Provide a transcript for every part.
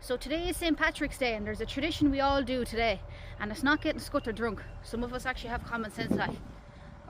So today is St. Patrick's Day and there's a tradition we all do today, and it's not getting scutter drunk. Some of us actually have common sense like.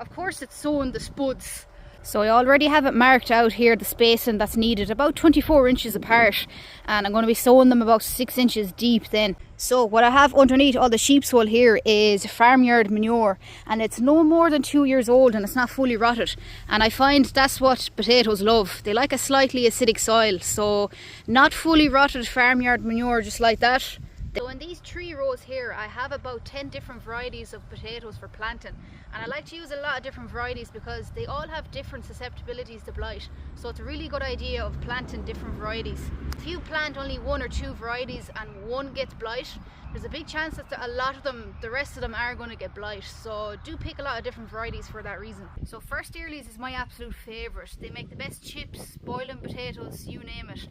Of course it's sowing the spuds. So I already have it marked out here, the spacing that's needed, about 24 inches apart, and I'm going to be sowing them about 6 inches deep then. So what I have underneath all the sheep's wool here is farmyard manure, and it's no more than 2 years old and it's not fully rotted, and I find that's what potatoes love. They like a slightly acidic soil, so not fully rotted farmyard manure just like that. So in these 3 rows here I have about 10 different varieties of potatoes for planting, and I like to use a lot of different varieties because they all have different susceptibilities to blight, so it's a really good idea of planting different varieties. If you plant only 1 or 2 varieties and one gets blight, there's a big chance that the rest of them are going to get blight, so do pick a lot of different varieties for that reason. So First Earlies is my absolute favourite. They make the best chips, boiling potatoes, you name it,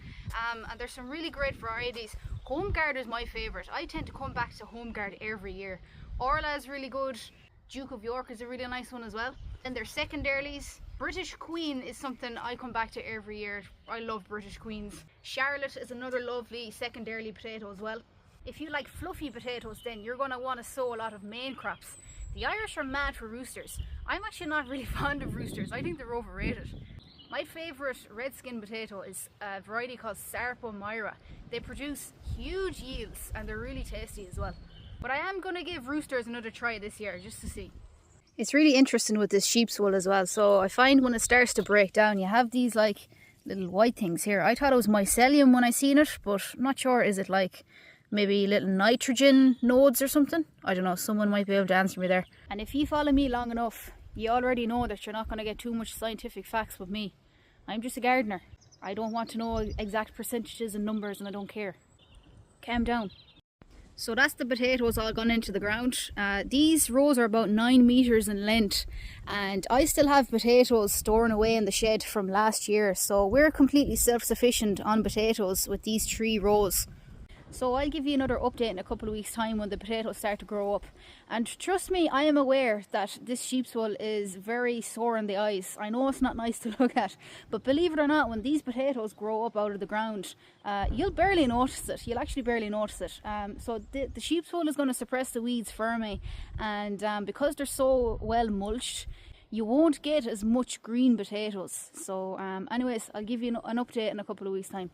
and there's some really great varieties. Home Guard is my favourite. I tend to come back to Home Guard every year. Orla is really good. Duke of York is a really nice one as well. And their secondaries. British Queen is something I come back to every year. I love British Queens. Charlotte is another lovely secondary potato as well. If you like fluffy potatoes, then you're going to want to sow a lot of main crops. The Irish are mad for roosters. I'm actually not really fond of roosters. I think they're overrated. My favourite red skin potato is a variety called Sarpo Myra. They produce huge yields and they're really tasty as well. But I am going to give roosters another try this year just to see. It's really interesting with this sheep's wool as well. So I find when it starts to break down, you have these like little white things here. I thought it was mycelium when I seen it, but I'm not sure. Is it like maybe little nitrogen nodes or something? I don't know. Someone might be able to answer me there. And if you follow me long enough, you already know that you're not going to get too much scientific facts with me. I'm just a gardener. I don't want to know exact percentages and numbers, and I don't care. Calm down. So that's the potatoes all gone into the ground. These rows are about 9 meters in length, and I still have potatoes storing away in the shed from last year. So we're completely self-sufficient on potatoes with these 3 rows. So I'll give you another update in a couple of weeks' time when the potatoes start to grow up. And trust me, I am aware that this sheep's wool is very sore in the eyes. I know it's not nice to look at, but believe it or not, when these potatoes grow up out of the ground, you'll barely notice it. You'll actually barely notice it. So the sheep's wool is going to suppress the weeds for me, and because they're so well mulched, you won't get as much green potatoes. So anyways, I'll give you an update in a couple of weeks' time.